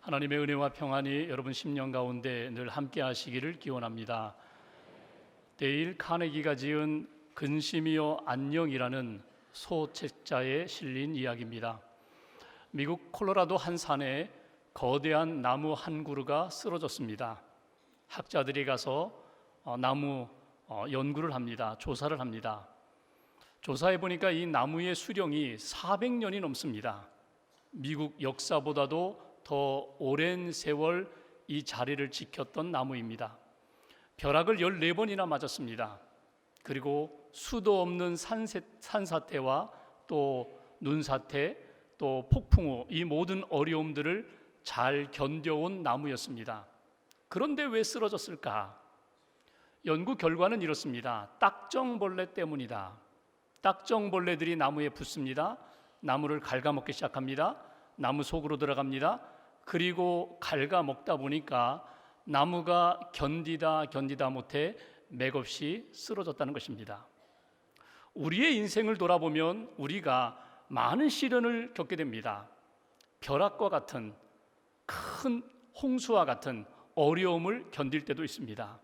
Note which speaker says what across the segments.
Speaker 1: 하나님의 은혜와 평안이 여러분 심령 가운데 늘 함께 하시기를 기원합니다. 데일 카네기가 지은 근심이요 안녕이라는 소책자에 실린 이야기입니다. 미국 콜로라도 한 산에 거대한 나무 한 그루가 쓰러졌습니다. 학자들이 가서 나무 연구를 합니다. 조사를 합니다. 조사해 보니까 이 나무의 수령이 400년이 넘습니다. 미국 역사보다도 더 오랜 세월 이 자리를 지켰던 나무입니다. 벼락을 14번이나 맞았습니다. 그리고 수도 없는 산사태와 또 눈사태, 또 폭풍우, 이 모든 어려움들을 잘 견뎌온 나무였습니다. 그런데 왜 쓰러졌을까? 연구 결과는 이렇습니다. 딱정벌레 때문이다. 딱정벌레들이 나무에 붙습니다. 나무를 갉아먹기 시작합니다. 나무 속으로 들어갑니다. 그리고 갉아먹다 보니까 나무가 견디다 못해 맥없이 쓰러졌다는 것입니다. 우리의 인생을 돌아보면 우리가 많은 시련을 겪게 됩니다. 벼락과 같은 큰 홍수와 같은 어려움을 견딜 때도 있습니다.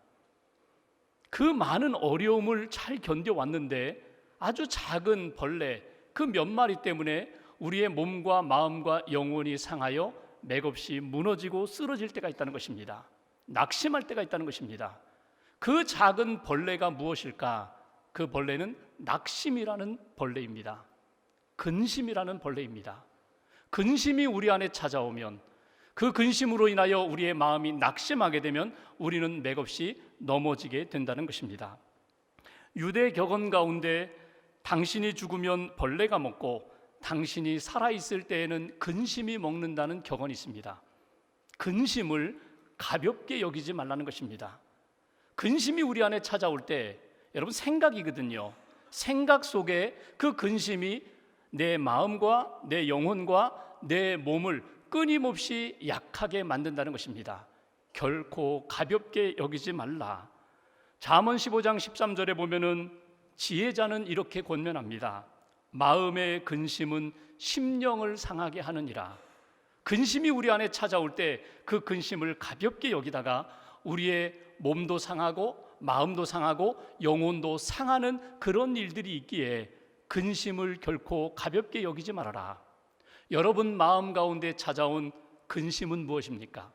Speaker 1: 그 많은 어려움을 잘 견뎌왔는데 아주 작은 벌레 그 몇 마리 때문에 우리의 몸과 마음과 영혼이 상하여 맥없이 무너지고 쓰러질 때가 있다는 것입니다. 낙심할 때가 있다는 것입니다. 그 작은 벌레가 무엇일까? 그 벌레는 낙심이라는 벌레입니다. 근심이라는 벌레입니다. 근심이 우리 안에 찾아오면, 그 근심으로 인하여 우리의 마음이 낙심하게 되면 우리는 맥없이 넘어지게 된다는 것입니다. 유대 격언 가운데 당신이 죽으면 벌레가 먹고 당신이 살아있을 때에는 근심이 먹는다는 격언이 있습니다. 근심을 가볍게 여기지 말라는 것입니다. 근심이 우리 안에 찾아올 때 여러분 생각이거든요. 생각 속에 그 근심이 내 마음과 내 영혼과 내 몸을 끊임없이 약하게 만든다는 것입니다. 결코 가볍게 여기지 말라. 잠언 15장 13절에 보면은 지혜자는 이렇게 권면합니다. 마음의 근심은 심령을 상하게 하느니라. 근심이 우리 안에 찾아올 때 그 근심을 가볍게 여기다가 우리의 몸도 상하고 마음도 상하고 영혼도 상하는 그런 일들이 있기에 근심을 결코 가볍게 여기지 말아라. 여러분 마음 가운데 찾아온 근심은 무엇입니까?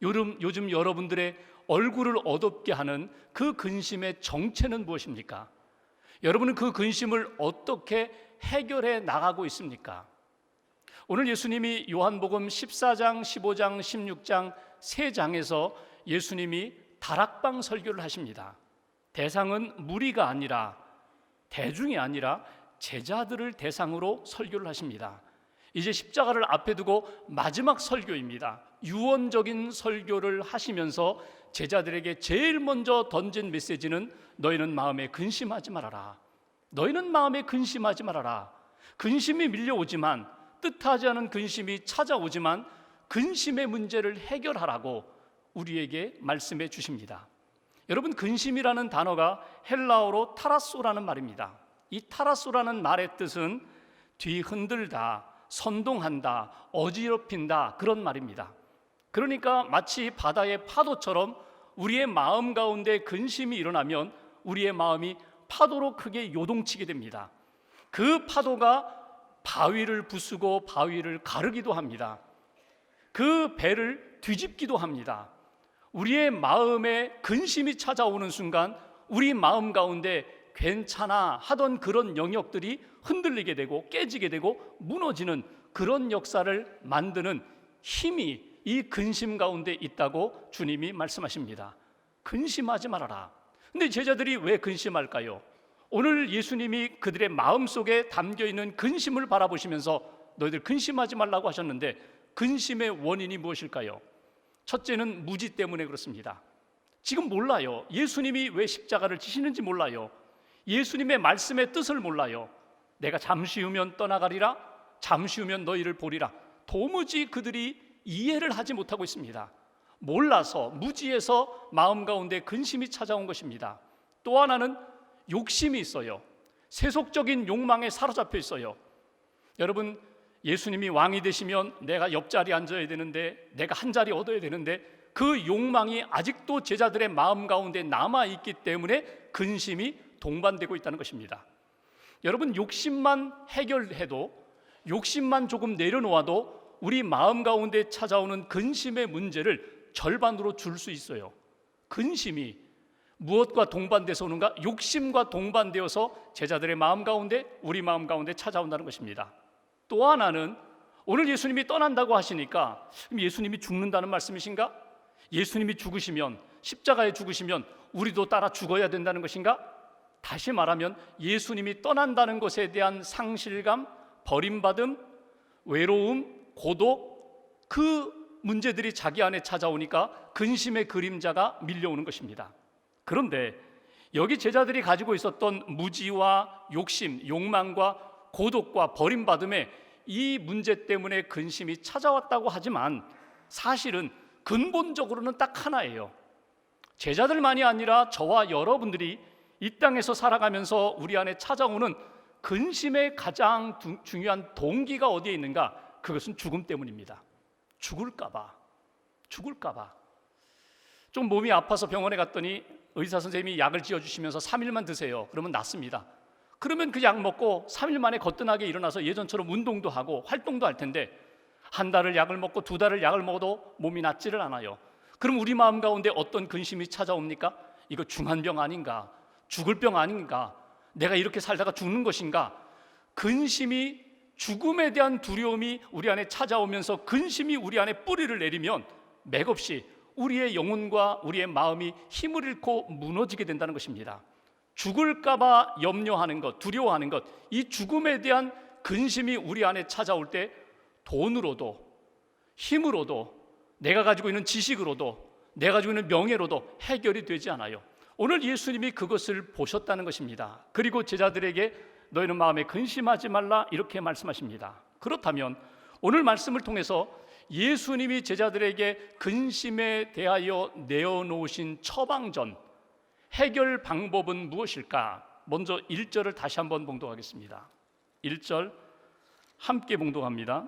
Speaker 1: 요즘 여러분들의 얼굴을 어둡게 하는 그 근심의 정체는 무엇입니까? 여러분은 그 근심을 어떻게 해결해 나가고 있습니까? 오늘 예수님이 요한복음 14장, 15장, 16장 세 장에서 예수님이 다락방 설교를 하십니다. 대상은 무리가 아니라, 대중이 아니라 제자들을 대상으로 설교를 하십니다. 이제 십자가를 앞에 두고 마지막 설교입니다. 유언적인 설교를 하시면서 제자들에게 제일 먼저 던진 메시지는 너희는 마음에 근심하지 말아라. 너희는 마음에 근심하지 말아라. 근심이 밀려오지만, 뜻하지 않은 근심이 찾아오지만 근심의 문제를 해결하라고 우리에게 말씀해 주십니다. 여러분, 근심이라는 단어가 헬라어로 타라소라는 말입니다. 이 타라소라는 말의 뜻은 뒤흔들다, 선동한다, 어지럽힌다, 그런 말입니다. 그러니까 마치 바다의 파도처럼 우리의 마음 가운데 근심이 일어나면 우리의 마음이 파도로 크게 요동치게 됩니다. 그 파도가 바위를 부수고 바위를 가르기도 합니다. 그 배를 뒤집기도 합니다. 우리의 마음에 근심이 찾아오는 순간 우리 마음 가운데 괜찮아 하던 그런 영역들이 흔들리게 되고 깨지게 되고 무너지는 그런 역사를 만드는 힘이 이 근심 가운데 있다고 주님이 말씀하십니다. 근심하지 말아라. 근데 제자들이 왜 근심할까요? 오늘 예수님이 그들의 마음속에 담겨있는 근심을 바라보시면서 너희들 근심하지 말라고 하셨는데 근심의 원인이 무엇일까요? 첫째는 무지 때문에 그렇습니다. 지금 몰라요. 예수님이 왜 십자가를 지시는지 몰라요. 예수님의 말씀의 뜻을 몰라요. 내가 잠시 후면 떠나가리라, 잠시 후면 너희를 보리라. 도무지 그들이 이해를 하지 못하고 있습니다. 몰라서, 무지해서 마음 가운데 근심이 찾아온 것입니다. 또 하나는 욕심이 있어요. 세속적인 욕망에 사로잡혀 있어요. 여러분, 예수님이 왕이 되시면 내가 옆자리에 앉아야 되는데, 내가 한 자리 얻어야 되는데, 그 욕망이 아직도 제자들의 마음 가운데 남아있기 때문에 근심이 동반되고 있다는 것입니다. 여러분, 욕심만 해결해도, 욕심만 조금 내려놓아도 우리 마음 가운데 찾아오는 근심의 문제를 절반으로 줄 수 있어요. 근심이 무엇과 동반돼서 오는가? 욕심과 동반되어서 제자들의 마음 가운데, 우리 마음 가운데 찾아온다는 것입니다. 또 하나는, 오늘 예수님이 떠난다고 하시니까 예수님이 죽는다는 말씀이신가? 예수님이 죽으시면, 십자가에 죽으시면 우리도 따라 죽어야 된다는 것인가? 다시 말하면 예수님이 떠난다는 것에 대한 상실감, 버림받음, 외로움, 고독, 그 문제들이 자기 안에 찾아오니까 근심의 그림자가 밀려오는 것입니다. 그런데 여기 제자들이 가지고 있었던 무지와 욕심, 욕망과 고독과 버림받음에 이 문제 때문에 근심이 찾아왔다고 하지만 사실은 근본적으로는 딱 하나예요. 제자들만이 아니라 저와 여러분들이 이 땅에서 살아가면서 우리 안에 찾아오는 근심의 가장 중요한 동기가 어디에 있는가? 그것은 죽음 때문입니다. 죽을까 봐. 좀 몸이 아파서 병원에 갔더니 의사 선생님이 약을 지어주시면서 3일만 드세요. 그러면 낫습니다. 그러면 그 약 먹고 3일 만에 거뜬하게 일어나서 예전처럼 운동도 하고 활동도 할 텐데, 한 달을 약을 먹고 2달을 약을 먹어도 몸이 낫지를 않아요. 그럼 우리 마음 가운데 어떤 근심이 찾아옵니까? 이거 중한병 아닌가? 죽을 병 아닌가? 내가 이렇게 살다가 죽는 것인가? 근심이, 죽음에 대한 두려움이 우리 안에 찾아오면서 근심이 우리 안에 뿌리를 내리면 맥없이 우리의 영혼과 우리의 마음이 힘을 잃고 무너지게 된다는 것입니다. 죽을까 봐 염려하는 것, 두려워하는 것, 이 죽음에 대한 근심이 우리 안에 찾아올 때 돈으로도, 힘으로도, 내가 가지고 있는 지식으로도, 내가 가지고 있는 명예로도 해결이 되지 않아요. 오늘 예수님이 그것을 보셨다는 것입니다. 그리고 제자들에게 너희는 마음에 근심하지 말라, 이렇게 말씀하십니다. 그렇다면 오늘 말씀을 통해서 예수님이 제자들에게 근심에 대하여 내어놓으신 처방전, 해결 방법은 무엇일까? 먼저 1절을 다시 한번 봉독하겠습니다. 1절 함께 봉독합니다.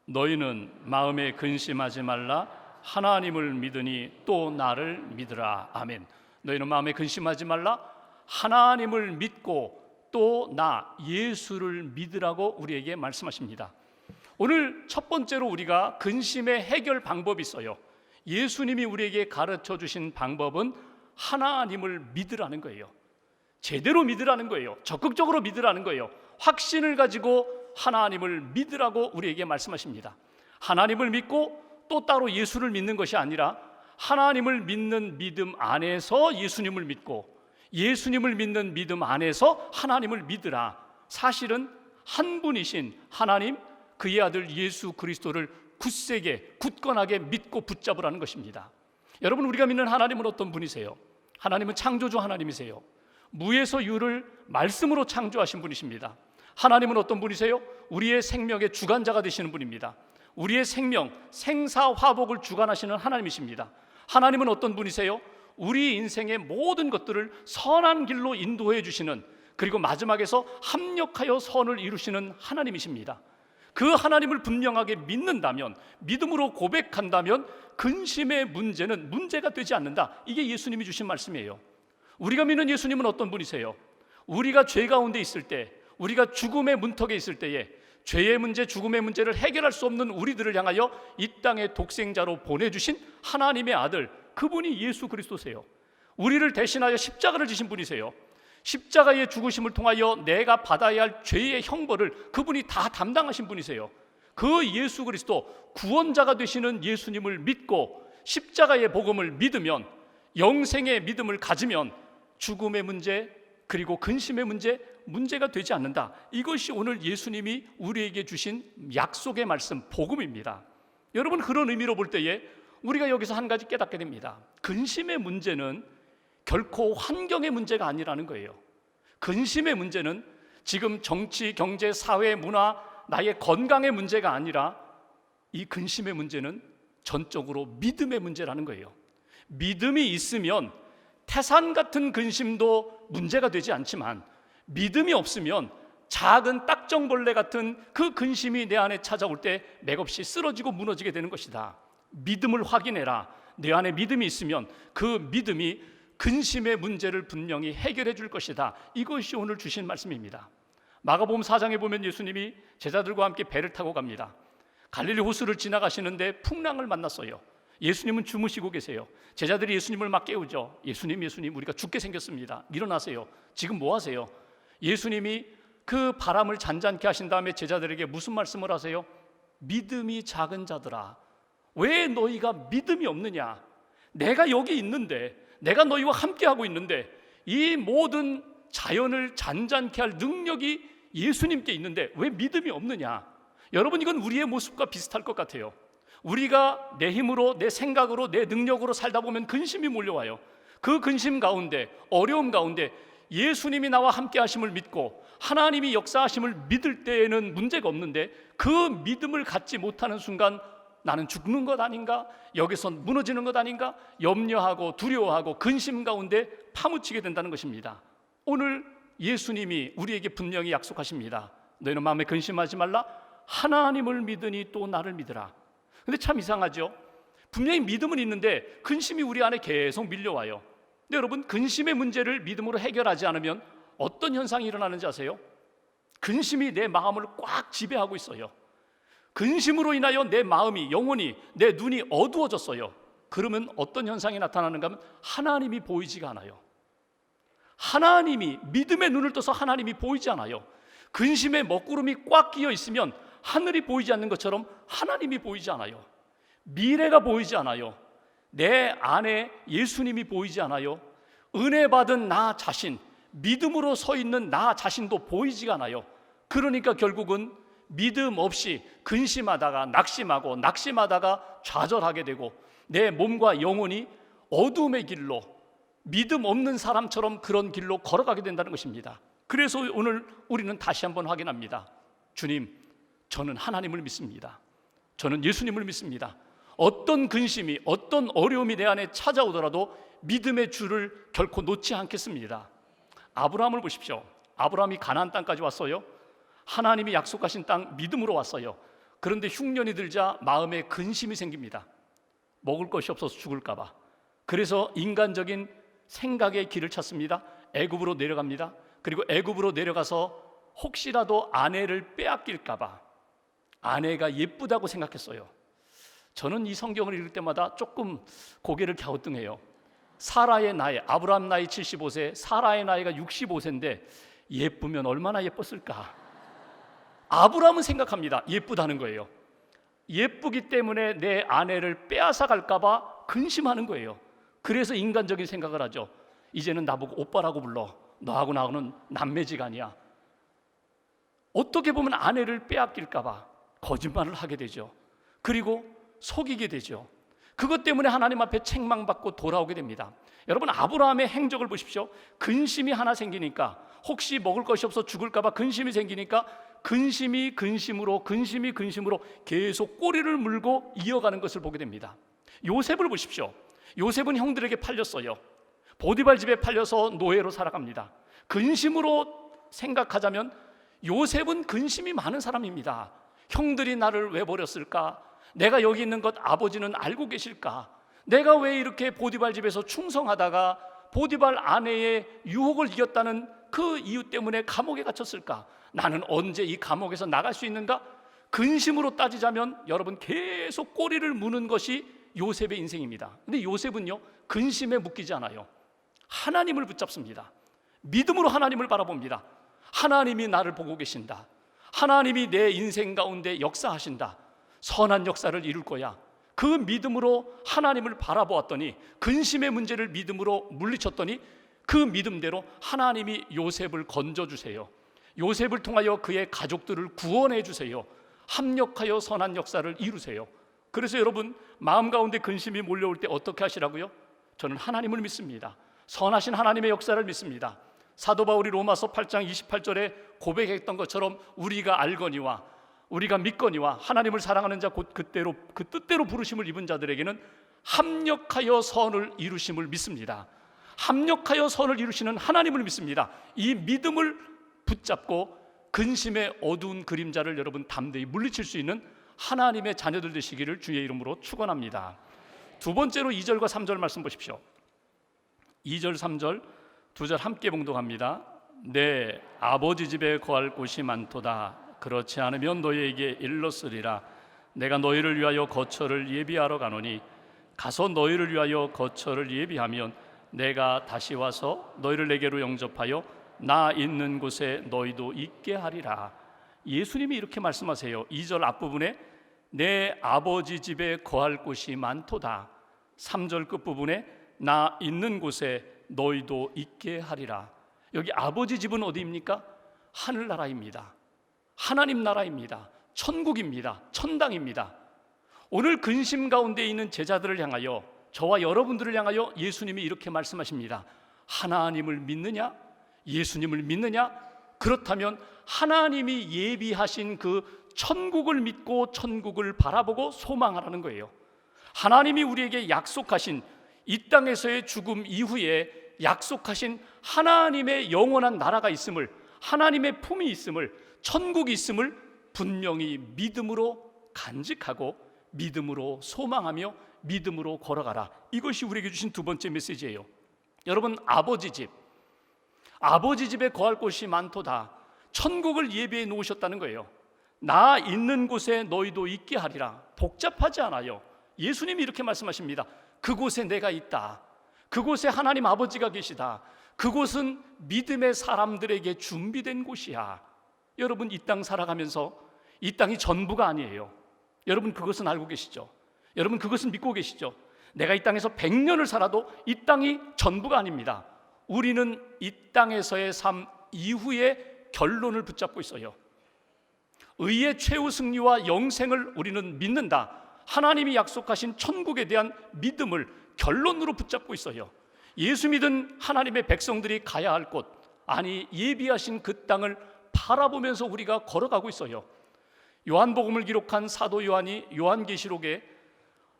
Speaker 1: 너희는 마음에 근심하지 말라, 하나님을 믿으니 또 나를 믿으라. 아멘. 너희는 마음에 근심하지 말라, 하나님을 믿고 또 나 예수를 믿으라고 우리에게 말씀하십니다. 오늘 첫 번째로 우리가 근심의 해결 방법이 있어요. 예수님이 우리에게 가르쳐 주신 방법은 하나님을 믿으라는 거예요. 제대로 믿으라는 거예요. 적극적으로 믿으라는 거예요. 확신을 가지고 하나님을 믿으라고 우리에게 말씀하십니다. 하나님을 믿고 또 따로 예수를 믿는 것이 아니라 하나님을 믿는 믿음 안에서 예수님을 믿고, 예수님을 믿는 믿음 안에서 하나님을 믿으라. 사실은 한 분이신 하나님, 그의 아들 예수 그리스도를 굳세게, 굳건하게 믿고 붙잡으라는 것입니다. 여러분, 우리가 믿는 하나님은 어떤 분이세요? 하나님은 창조주 하나님이세요. 무에서 유를 말씀으로 창조하신 분이십니다. 하나님은 어떤 분이세요? 우리의 생명의 주관자가 되시는 분입니다. 우리의 생명, 생사화복을 주관하시는 하나님이십니다. 하나님은 어떤 분이세요? 우리 인생의 모든 것들을 선한 길로 인도해 주시는, 그리고 마지막에서 합력하여 선을 이루시는 하나님이십니다. 그 하나님을 분명하게 믿는다면, 믿음으로 고백한다면 근심의 문제는 문제가 되지 않는다. 이게 예수님이 주신 말씀이에요. 우리가 믿는 예수님은 어떤 분이세요? 우리가 죄 가운데 있을 때, 우리가 죽음의 문턱에 있을 때에 죄의 문제, 죽음의 문제를 해결할 수 없는 우리들을 향하여 이 땅의 독생자로 보내주신 하나님의 아들, 그분이 예수 그리스도세요. 우리를 대신하여 십자가를 지신 분이세요. 십자가의 죽으심을 통하여 내가 받아야 할 죄의 형벌을 그분이 다 담당하신 분이세요. 그 예수 그리스도, 구원자가 되시는 예수님을 믿고 십자가의 복음을 믿으면, 영생의 믿음을 가지면 죽음의 문제, 그리고 근심의 문제가 되지 않는다. 이것이 오늘 예수님이 우리에게 주신 약속의 말씀, 복음입니다. 여러분, 그런 의미로 볼 때에 우리가 여기서 한 가지 깨닫게 됩니다. 근심의 문제는 결코 환경의 문제가 아니라는 거예요. 근심의 문제는 지금 정치, 경제, 사회, 문화, 나의 건강의 문제가 아니라 이 근심의 문제는 전적으로 믿음의 문제라는 거예요. 믿음이 있으면 태산 같은 근심도 문제가 되지 않지만, 믿음이 없으면 작은 딱정벌레 같은 그 근심이 내 안에 찾아올 때 맥없이 쓰러지고 무너지게 되는 것이다. 믿음을 확인해라. 내 안에 믿음이 있으면 그 믿음이 근심의 문제를 분명히 해결해 줄 것이다. 이것이 오늘 주신 말씀입니다. 마가복음 4장에 보면 예수님이 제자들과 함께 배를 타고 갑니다. 갈릴리 호수를 지나가시는데 풍랑을 만났어요. 예수님은 주무시고 계세요. 제자들이 예수님을 막 깨우죠. 예수님 우리가 죽게 생겼습니다. 일어나세요. 지금 뭐 하세요? 예수님이 그 바람을 잔잔케 하신 다음에 제자들에게 무슨 말씀을 하세요? 믿음이 작은 자들아, 왜 너희가 믿음이 없느냐? 내가 여기 있는데, 내가 너희와 함께하고 있는데, 이 모든 자연을 잔잔케 할 능력이 예수님께 있는데 왜 믿음이 없느냐? 여러분, 이건 우리의 모습과 비슷할 것 같아요. 우리가 내 힘으로, 내 생각으로, 내 능력으로 살다 보면 근심이 몰려와요. 그 근심 가운데, 어려움 가운데 예수님이 나와 함께 하심을 믿고 하나님이 역사하심을 믿을 때에는 문제가 없는데, 그 믿음을 갖지 못하는 순간 나는 죽는 것 아닌가? 여기서 무너지는 것 아닌가? 염려하고 두려워하고 근심 가운데 파묻히게 된다는 것입니다. 오늘 예수님이 우리에게 분명히 약속하십니다. 너희는 마음에 근심하지 말라. 하나님을 믿으니 또 나를 믿으라. 근데 참 이상하죠? 분명히 믿음은 있는데 근심이 우리 안에 계속 밀려와요. 근데 여러분, 근심의 문제를 믿음으로 해결하지 않으면 어떤 현상이 일어나는지 아세요? 근심이 내 마음을 꽉 지배하고 있어요. 근심으로 인하여 내 마음이, 영혼이, 내 눈이 어두워졌어요. 그러면 어떤 현상이 나타나는가 하면 하나님이 보이지가 않아요. 하나님이, 믿음의 눈을 떠서 하나님이 보이지 않아요. 근심의 먹구름이 꽉 끼어 있으면 하늘이 보이지 않는 것처럼 하나님이 보이지 않아요. 미래가 보이지 않아요. 내 안에 예수님이 보이지 않아요. 은혜 받은 나 자신, 믿음으로 서 있는 나 자신도 보이지가 않아요. 그러니까 결국은 믿음 없이 근심하다가 낙심하고, 낙심하다가 좌절하게 되고, 내 몸과 영혼이 어둠의 길로, 믿음 없는 사람처럼 그런 길로 걸어가게 된다는 것입니다. 그래서 오늘 우리는 다시 한번 확인합니다. 주님, 저는 하나님을 믿습니다. 저는 예수님을 믿습니다. 어떤 근심이, 어떤 어려움이 내 안에 찾아오더라도 믿음의 줄을 결코 놓지 않겠습니다. 아브라함을 보십시오. 아브라함이 가나안 땅까지 왔어요. 하나님이 약속하신 땅 믿음으로 왔어요. 그런데 흉년이 들자 마음에 근심이 생깁니다. 먹을 것이 없어서 죽을까 봐. 그래서 인간적인 생각의 길을 찾습니다. 애굽으로 내려갑니다. 그리고 애굽으로 내려가서 혹시라도 아내를 빼앗길까 봐 아내가 예쁘다고 생각했어요. 저는 이 성경을 읽을 때마다 조금 고개를 갸우뚱해요. 사라의 나이, 아브라함 나이 75세, 사라의 나이가 65세인데 예쁘면 얼마나 예뻤을까? 아브라함은 생각합니다. 예쁘다는 거예요. 예쁘기 때문에 내 아내를 빼앗아 갈까 봐 근심하는 거예요. 그래서 인간적인 생각을 하죠. 이제는 나보고 오빠라고 불러. 너하고 나하고는 남매지간이야. 어떻게 보면 아내를 빼앗길까 봐 거짓말을 하게 되죠. 그리고 속이게 되죠. 그것 때문에 하나님 앞에 책망받고 돌아오게 됩니다. 여러분, 아브라함의 행적을 보십시오. 근심이 하나 생기니까, 혹시 먹을 것이 없어 죽을까 봐 근심이 생기니까 근심이 근심으로 계속 꼬리를 물고 이어가는 것을 보게 됩니다. 요셉을 보십시오. 요셉은 형들에게 팔렸어요. 보디발 집에 팔려서 노예로 살아갑니다. 근심으로 생각하자면 요셉은 근심이 많은 사람입니다. 형들이 나를 왜 버렸을까? 내가 여기 있는 것 아버지는 알고 계실까? 내가 왜 이렇게 보디발 집에서 충성하다가 보디발 아내의 유혹을 이겼다는 그 이유 때문에 감옥에 갇혔을까? 나는 언제 이 감옥에서 나갈 수 있는가? 근심으로 따지자면 여러분, 계속 꼬리를 무는 것이 요셉의 인생입니다. 근데 요셉은요, 근심에 묶이지 않아요. 하나님을 붙잡습니다. 믿음으로 하나님을 바라봅니다. 하나님이 나를 보고 계신다. 하나님이 내 인생 가운데 역사하신다. 선한 역사를 이룰 거야. 그 믿음으로 하나님을 바라보았더니, 근심의 문제를 믿음으로 물리쳤더니 그 믿음대로 하나님이 요셉을 건져주세요. 요셉을 통하여 그의 가족들을 구원해 주세요. 합력하여 선한 역사를 이루세요. 그래서 여러분, 마음 가운데 근심이 몰려올 때 어떻게 하시라고요? 저는 하나님을 믿습니다. 선하신 하나님의 역사를 믿습니다. 사도 바울이 로마서 8장 28절에 고백했던 것처럼 우리가 알거니와 우리가 믿거니와 하나님을 사랑하는 자 곧 그 뜻대로 부르심을 입은 자들에게는 합력하여 선을 이루심을 믿습니다. 합력하여 선을 이루시는 하나님을 믿습니다. 이 믿음을 붙잡고 근심의 어두운 그림자를 여러분 담대히 물리칠 수 있는 하나님의 자녀들 되시기를 주의 이름으로 축원합니다. 두 번째로 2절과 3절 말씀 보십시오. 2절 3절 두 절 함께 봉독합니다. 내 아버지 집에 거할 곳이 많도다. 그렇지 않으면 너희에게 일렀으리라. 내가 너희를 위하여 거처를 예비하러 가노니 가서 너희를 위하여 거처를 예비하면 내가 다시 와서 너희를 내게로 영접하여 나 있는 곳에 너희도 있게 하리라. 예수님이 이렇게 말씀하세요. 2절 앞부분에 내 아버지 집에 거할 곳이 많도다. 3절 끝부분에 나 있는 곳에 너희도 있게 하리라. 여기 아버지 집은 어디입니까? 하늘나라입니다. 하나님 나라입니다. 천국입니다. 천당입니다. 오늘 근심 가운데 있는 제자들을 향하여, 저와 여러분들을 향하여 예수님이 이렇게 말씀하십니다. 하나님을 믿느냐? 예수님을 믿느냐? 그렇다면 하나님이 예비하신 그 천국을 믿고 천국을 바라보고 소망하라는 거예요. 하나님이 우리에게 약속하신 이 땅에서의 죽음 이후에 약속하신 하나님의 영원한 나라가 있음을, 하나님의 품이 있음을, 천국이 있음을 분명히 믿음으로 간직하고 믿음으로 소망하며 믿음으로 걸어가라. 이것이 우리에게 주신 두 번째 메시지예요. 여러분, 아버지 집에 거할 곳이 많도다. 천국을 예비해 놓으셨다는 거예요. 나 있는 곳에 너희도 있게 하리라. 복잡하지 않아요. 예수님이 이렇게 말씀하십니다. 그곳에 내가 있다. 그곳에 하나님 아버지가 계시다. 그곳은 믿음의 사람들에게 준비된 곳이야. 여러분, 이 땅 살아가면서 이 땅이 전부가 아니에요. 여러분, 그것은 알고 계시죠? 여러분, 그것은 믿고 계시죠? 내가 이 땅에서 100년을 살아도 이 땅이 전부가 아닙니다. 우리는 이 땅에서의 삶 이후의 결론을 붙잡고 있어요. 의의 최후 승리와 영생을 우리는 믿는다. 하나님이 약속하신 천국에 대한 믿음을 결론으로 붙잡고 있어요. 예수 믿은 하나님의 백성들이 가야 할 곳, 아니 예비하신 그 땅을 바라보면서 우리가 걸어가고 있어요. 요한복음을 기록한 사도 요한이 요한계시록에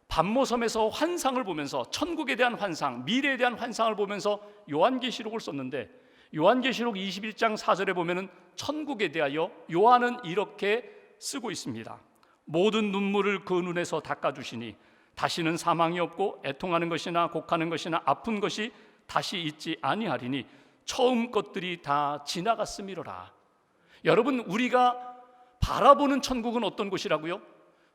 Speaker 1: 반모섬에서 환상을 보면서, 천국에 대한 환상, 미래에 대한 환상을 보면서 요한계시록을 썼는데, 요한계시록 21장 4절에 보면은 천국에 대하여 요한은 이렇게 쓰고 있습니다. 모든 눈물을 그 눈에서 닦아주시니 다시는 사망이 없고 애통하는 것이나 곡하는 것이나 아픈 것이 다시 있지 아니하리니 처음 것들이 다 지나갔음이로라. 여러분, 우리가 바라보는 천국은 어떤 곳이라고요?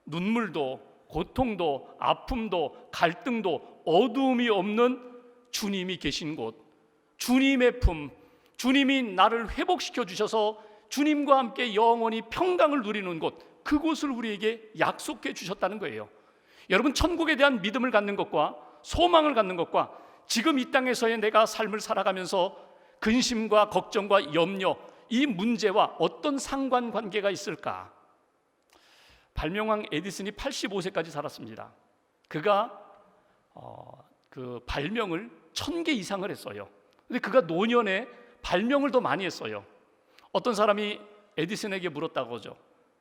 Speaker 1: 눈물도 고통도 아픔도 갈등도 어두움이 없는 주님이 계신 곳, 주님의 품, 주님이 나를 회복시켜 주셔서 주님과 함께 영원히 평강을 누리는 곳, 그곳을 우리에게 약속해 주셨다는 거예요. 여러분, 천국에 대한 믿음을 갖는 것과 소망을 갖는 것과 지금 이 땅에서의 내가 삶을 살아가면서 근심과 걱정과 염려, 이 문제와 어떤 상관관계가 있을까? 발명왕 에디슨이 85세까지 살았습니다. 그가 그 발명을 1000개 이상을 했어요. 근데 그가 노년에 발명을 더 많이 했어요. 어떤 사람이 에디슨에게 물었다고 하죠.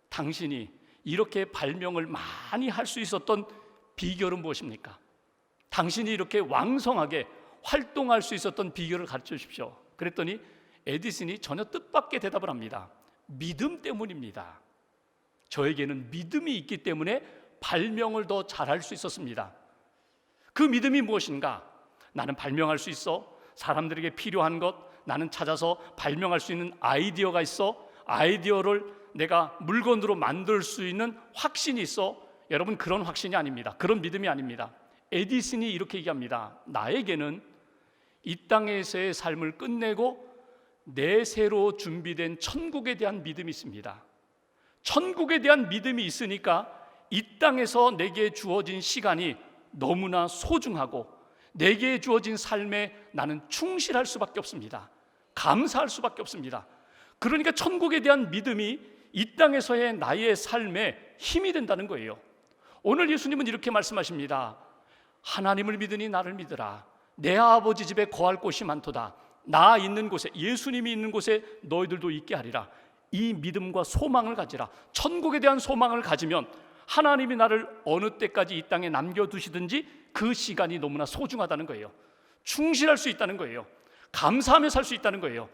Speaker 1: 당신이 이렇게 발명을 많이 할 수 있었던 비결은 무엇입니까? 당신이 이렇게 왕성하게 활동할 수 있었던 비결을 가르쳐 주십시오. 그랬더니 에디슨이 전혀 뜻밖의 대답을 합니다. 믿음 때문입니다. 저에게는 믿음이 있기 때문에 발명을 더 잘할 수 있었습니다. 그 믿음이 무엇인가? 나는 발명할 수 있어. 사람들에게 필요한 것 나는 찾아서 발명할 수 있는 아이디어가 있어. 아이디어를 내가 물건으로 만들 수 있는 확신이 있어. 여러분, 그런 확신이 아닙니다. 그런 믿음이 아닙니다. 에디슨이 이렇게 얘기합니다. 나에게는 이 땅에서의 삶을 끝내고 내세로 준비된 천국에 대한 믿음이 있습니다. 천국에 대한 믿음이 있으니까 이 땅에서 내게 주어진 시간이 너무나 소중하고 내게 주어진 삶에 나는 충실할 수밖에 없습니다. 감사할 수밖에 없습니다. 그러니까 천국에 대한 믿음이 이 땅에서의 나의 삶에 힘이 된다는 거예요. 오늘 예수님은 이렇게 말씀하십니다. 하나님을 믿으니 나를 믿으라. 내 아버지 집에 거할 곳이 많도다. 나 있는 곳에, 예수님이 있는 곳에 너희들도 있게 하리라. 이 믿음과 소망을 가지라. 천국에 대한 소망을 가지면 하나님이 나를 어느 때까지 이 땅에 남겨두시든지 그 시간이 너무나 소중하다는 거예요. 충실할 수 있다는 거예요. 감사하며 살 수 있다는 거예요.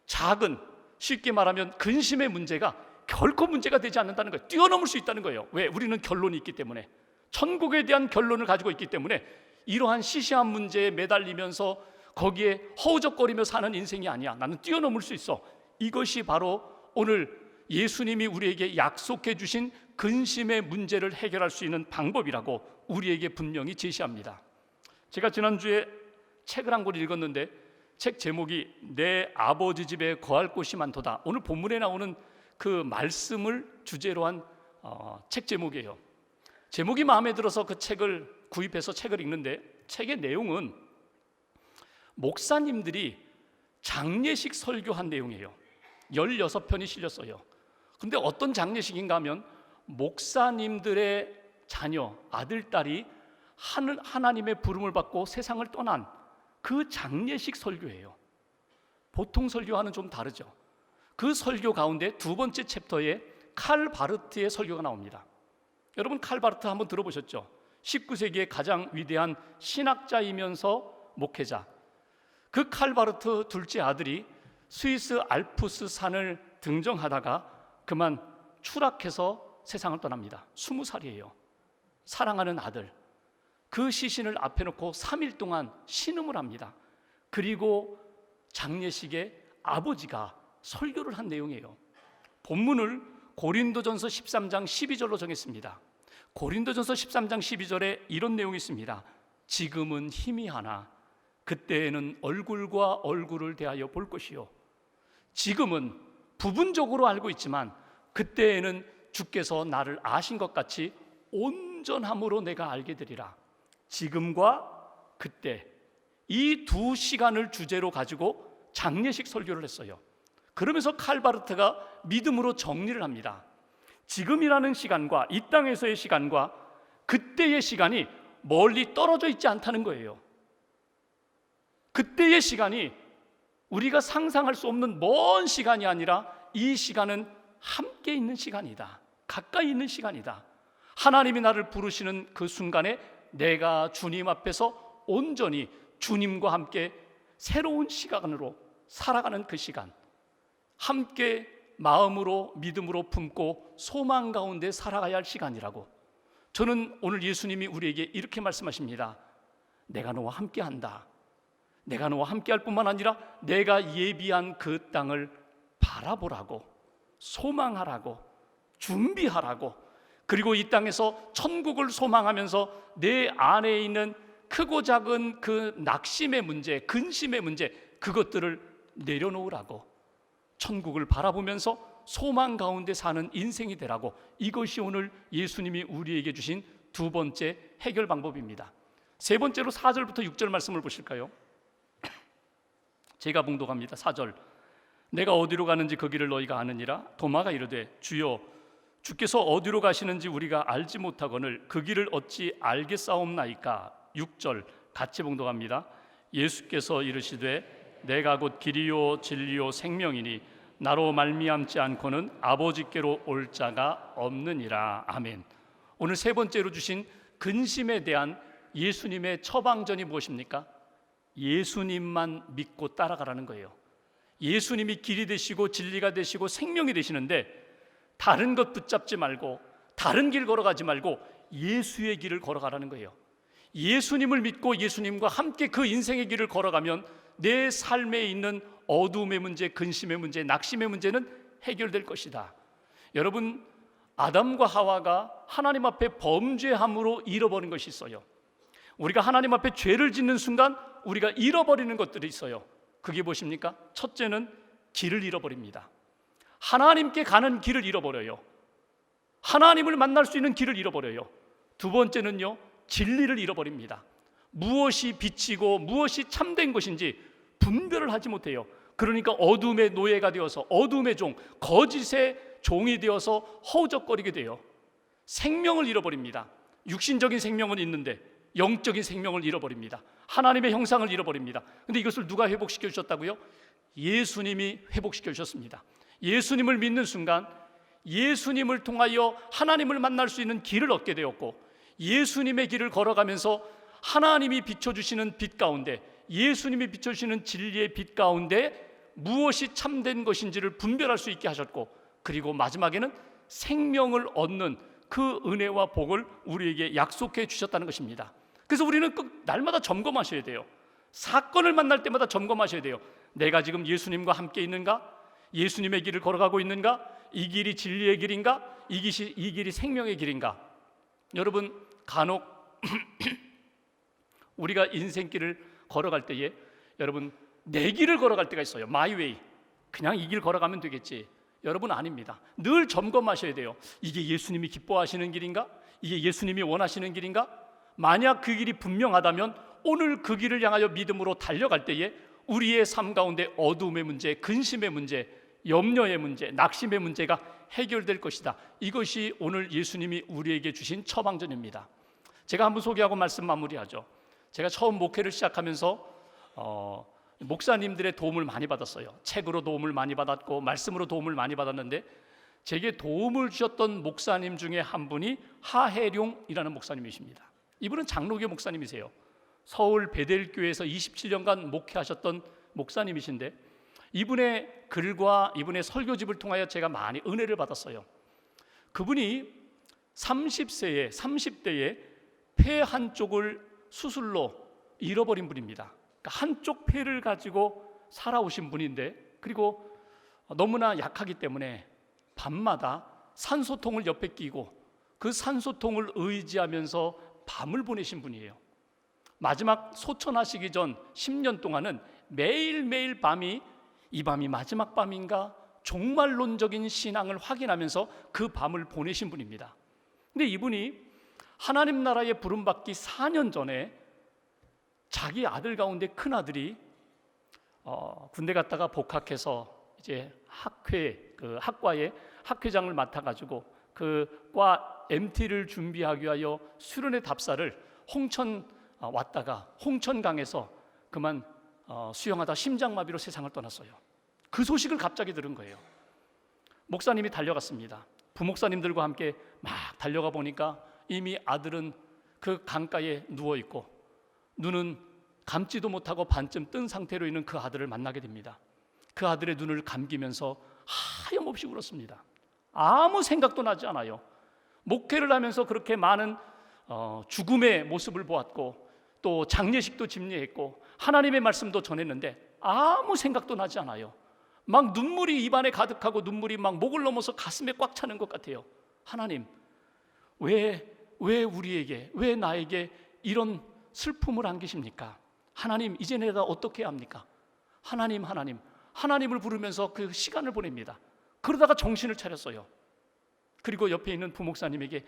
Speaker 1: 작은 쉽게 말하면 근심의 문제가 결코 문제가 되지 않는다는 거예요. 뛰어넘을 수 있다는 거예요. 왜? 우리는 결론이 있기 때문에, 천국에 대한 결론을 가지고 있기 때문에 이러한 시시한 문제에 매달리면서 거기에 허우적거리며 사는 인생이 아니야. 나는 뛰어넘을 수 있어. 이것이 바로 오늘 예수님이 우리에게 약속해 주신 근심의 문제를 해결할 수 있는 방법이라고 우리에게 분명히 제시합니다. 제가 지난주에 책을 한 권 읽었는데 책 제목이 내 아버지 집에 거할 곳이 많도다. 오늘 본문에 나오는 그 말씀을 주제로 한 책 제목이에요. 제목이 마음에 들어서 그 책을 구입해서 책을 읽는데, 책의 내용은 목사님들이 장례식 설교한 내용이에요. 16편이 실렸어요. 그런데 어떤 장례식인가 하면 목사님들의 자녀, 아들, 딸이 하나님의 부름을 받고 세상을 떠난 그 장례식 설교예요. 보통 설교와는 좀 다르죠. 그 설교 가운데 두 번째 챕터에 칼 바르트의 설교가 나옵니다. 여러분, 칼 바르트 한번 들어보셨죠? 19세기의 가장 위대한 신학자이면서 목회자. 그 칼 바르트 둘째 아들이 스위스 알프스 산을 등정하다가 그만 추락해서 세상을 떠납니다. 20살이에요. 사랑하는 아들, 그 시신을 앞에 놓고 3일 동안 신음을 합니다. 그리고 장례식에 아버지가 설교를 한 내용이에요. 본문을 고린도전서 13장 12절로 정했습니다. 고린도전서 13장 12절에 이런 내용이 있습니다. 지금은 희미하나 그때에는 얼굴과 얼굴을 대하여 볼 것이요, 지금은 부분적으로 알고 있지만 그때에는 주께서 나를 아신 것 같이 온전함으로 내가 알게 되리라. 지금과 그때, 이 두 시간을 주제로 가지고 장례식 설교를 했어요. 그러면서 칼 바르트가 믿음으로 정리를 합니다. 지금이라는 시간과 이 땅에서의 시간과 그때의 시간이 멀리 떨어져 있지 않다는 거예요. 그때의 시간이 우리가 상상할 수 없는 먼 시간이 아니라 이 시간은 함께 있는 시간이다. 가까이 있는 시간이다. 하나님이 나를 부르시는 그 순간에 내가 주님 앞에서 온전히 주님과 함께 새로운 시간으로 살아가는 그 시간, 함께 마음으로 믿음으로 품고 소망 가운데 살아가야 할 시간이라고. 저는 오늘 예수님이 우리에게 이렇게 말씀하십니다. 내가 너와 함께한다. 내가 너와 함께할 뿐만 아니라 내가 예비한 그 땅을 바라보라고, 소망하라고, 준비하라고, 그리고 이 땅에서 천국을 소망하면서 내 안에 있는 크고 작은 그 낙심의 문제, 근심의 문제, 그것들을 내려놓으라고, 천국을 바라보면서 소망 가운데 사는 인생이 되라고. 이것이 오늘 예수님이 우리에게 주신 두 번째 해결 방법입니다. 세 번째로 4절부터 6절 말씀을 보실까요? 제가 봉독합니다. 4절. 내가 어디로 가는지 그 길을 너희가 아느니라. 도마가 이르되 주여 주께서 어디로 가시는지 우리가 알지 못하거늘 그 길을 어찌 알겠사옵나이까. 6절 같이 봉독합니다. 예수께서 이르시되 내가 곧 길이요 진리요 생명이니 나로 말미암지 않고는 아버지께로 올 자가 없느니라. 아멘. 오늘 세 번째로 주신 근심에 대한 예수님의 처방전이 무엇입니까? 예수님만 믿고 따라가라는 거예요. 예수님이 길이 되시고 진리가 되시고 생명이 되시는데 다른 것 붙잡지 말고, 다른 길 걸어가지 말고 예수의 길을 걸어가라는 거예요. 예수님을 믿고 예수님과 함께 그 인생의 길을 걸어가면 내 삶에 있는 어두움의 문제, 근심의 문제, 낙심의 문제는 해결될 것이다. 여러분, 아담과 하와가 하나님 앞에 범죄함으로 잃어버린 것이 있어요. 우리가 하나님 앞에 죄를 짓는 순간 우리가 잃어버리는 것들이 있어요. 그게 무엇입니까? 첫째는 길을 잃어버립니다. 하나님께 가는 길을 잃어버려요. 하나님을 만날 수 있는 길을 잃어버려요. 두 번째는요, 진리를 잃어버립니다. 무엇이 빛이고 무엇이 참된 것인지 분별을 하지 못해요. 그러니까 어둠의 노예가 되어서, 어둠의 종, 거짓의 종이 되어서 허우적거리게 돼요. 생명을 잃어버립니다. 육신적인 생명은 있는데 영적인 생명을 잃어버립니다. 하나님의 형상을 잃어버립니다. 그런데 이것을 누가 회복시켜 주셨다고요? 예수님이 회복시켜 주셨습니다. 예수님을 믿는 순간 예수님을 통하여 하나님을 만날 수 있는 길을 얻게 되었고, 예수님의 길을 걸어가면서 하나님이 비춰주시는 빛 가운데, 예수님이 비춰주시는 진리의 빛 가운데 무엇이 참된 것인지를 분별할 수 있게 하셨고, 그리고 마지막에는 생명을 얻는 그 은혜와 복을 우리에게 약속해 주셨다는 것입니다. 그래서 우리는 날마다 점검하셔야 돼요. 사건을 만날 때마다 점검하셔야 돼요. 내가 지금 예수님과 함께 있는가? 예수님의 길을 걸어가고 있는가? 이 길이 진리의 길인가? 이 길이 생명의 길인가? 여러분, 간혹 우리가 인생길을 걸어갈 때에 여러분 내 길을 걸어갈 때가 있어요. 마이 웨이. 그냥 이 길 걸어가면 되겠지. 여러분, 아닙니다. 늘 점검하셔야 돼요. 이게 예수님이 기뻐하시는 길인가? 이게 예수님이 원하시는 길인가? 만약 그 길이 분명하다면 오늘 그 길을 향하여 믿음으로 달려갈 때에 우리의 삶 가운데 어두움의 문제, 근심의 문제, 염려의 문제, 낙심의 문제가 해결될 것이다. 이것이 오늘 예수님이 우리에게 주신 처방전입니다. 제가 한번 소개하고 말씀 마무리하죠. 제가 처음 목회를 시작하면서 목사님들의 도움을 많이 받았어요. 책으로 도움을 많이 받았고 말씀으로 도움을 많이 받았는데, 제게 도움을 주셨던 목사님 중에 한 분이 하혜룡이라는 목사님이십니다. 이분은 장로교 목사님이세요. 서울 베델교회에서 27년간 목회하셨던 목사님이신데, 이분의 글과 이분의 설교집을 통하여 제가 많이 은혜를 받았어요. 그분이 30대에 폐 한쪽을 수술로 잃어버린 분입니다. 그러니까 한쪽 폐를 가지고 살아오신 분인데, 그리고 너무나 약하기 때문에 밤마다 산소통을 옆에 끼고 그 산소통을 의지하면서 밤을 보내신 분이에요. 마지막 소천하시기 전 10년 동안은 매일매일 이 밤이 마지막 밤인가 종말론적인 신앙을 확인하면서 그 밤을 보내신 분입니다. 근데 이분이 하나님 나라에 부름받기 4년 전에 자기 아들 가운데 큰 아들이 군대 갔다가 복학해서 이제 학과의 학회장을 맡아가지고 그 과 MT를 준비하기 위하여 수련회 답사를 홍천 왔다가 홍천강에서 그만 수영하다 심장마비로 세상을 떠났어요. 그 소식을 갑자기 들은 거예요. 목사님이 달려갔습니다. 부목사님들과 함께 막 달려가 보니까 이미 아들은 그 강가에 누워있고 눈은 감지도 못하고 반쯤 뜬 상태로 있는 그 아들을 만나게 됩니다. 그 아들의 눈을 감기면서 하염없이 울었습니다. 아무 생각도 나지 않아요. 목회를 하면서 그렇게 많은 죽음의 모습을 보았고 또 장례식도 집례했고 하나님의 말씀도 전했는데 아무 생각도 나지 않아요. 막 눈물이 입안에 가득하고 눈물이 막 목을 넘어서 가슴에 꽉 차는 것 같아요. 하나님, 왜 우리에게, 왜 나에게 이런 슬픔을 안기십니까? 하나님, 이제 내가 어떻게 해야 합니까? 하나님을 부르면서 그 시간을 보냅니다. 그러다가 정신을 차렸어요. 그리고 옆에 있는 부목사님에게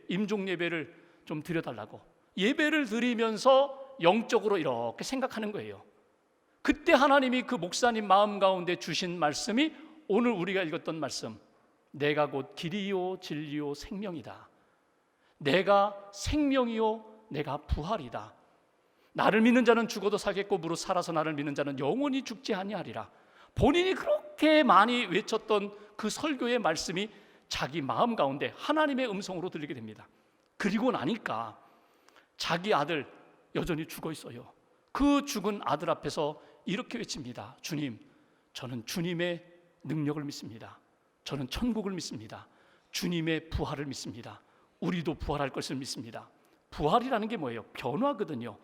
Speaker 1: 임종 예배를 좀 드려달라고, 예배를 드리면서 영적으로 이렇게 생각하는 거예요. 그때 하나님이 그 목사님 마음 가운데 주신 말씀이 오늘 우리가 읽었던 말씀, 내가 곧 길이요 진리요 생명이다. 내가 생명이요 내가 부활이다. 나를 믿는 자는 죽어도 살겠고 무릇 살아서 나를 믿는 자는 영원히 죽지 아니하리라. 본인이 그렇게 많이 외쳤던 그 설교의 말씀이 자기 마음 가운데 하나님의 음성으로 들리게 됩니다. 그리고 나니까 자기 아들 여전히 죽어 있어요. 그 죽은 아들 앞에서 이렇게 외칩니다. 주님, 저는 주님의 능력을 믿습니다. 저는 천국을 믿습니다. 주님의 부활을 믿습니다. 우리도 부활할 것을 믿습니다. 부활이라는 게 뭐예요? 변화거든요.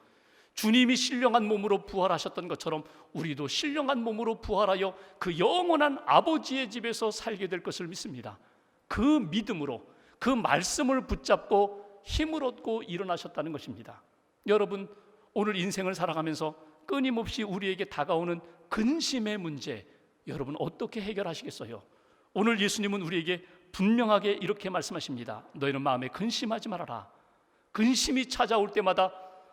Speaker 1: 주님이 신령한 몸으로 부활하셨던 것처럼 우리도 신령한 몸으로 부활하여 그 영원한 아버지의 집에서 살게 될 것을 믿습니다. 그 믿음으로 그 말씀을 붙잡고 힘을 얻고 일어나셨다는 것입니다. 여러분, 오늘 인생을 살아가면서 끊임없이 우리에게 다가오는 근심의 문제, 여러분 어떻게 해결하시겠어요? 오늘 예수님은 우리에게 분명하게 이렇게 말씀하십니다. 너희는 마음에 근심하지 말아라. 근심이 찾아올 때마다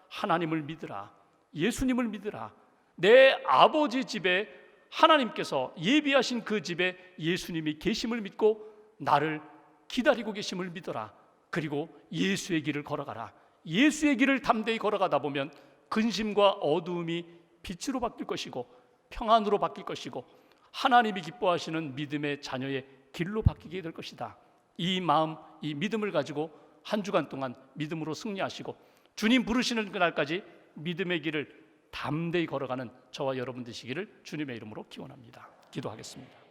Speaker 1: 하나님을 믿으라. 예수님을 믿으라. 내 아버지 집에 하나님께서 예비하신 그 집에 예수님이 계심을 믿고 나를 기다리고 계심을 믿어라. 그리고 예수의 길을 걸어가라. 예수의 길을 담대히 걸어가다 보면 근심과 어두움이 빛으로 바뀔 것이고 평안으로 바뀔 것이고 하나님이 기뻐하시는 믿음의 자녀의 길로 바뀌게 될 것이다. 이 마음, 이 믿음을 가지고 한 주간 동안 믿음으로 승리하시고 주님 부르시는 그날까지 믿음의 길을 담대히 걸어가는 저와 여러분 되시기를 주님의 이름으로 기원합니다. 기도하겠습니다.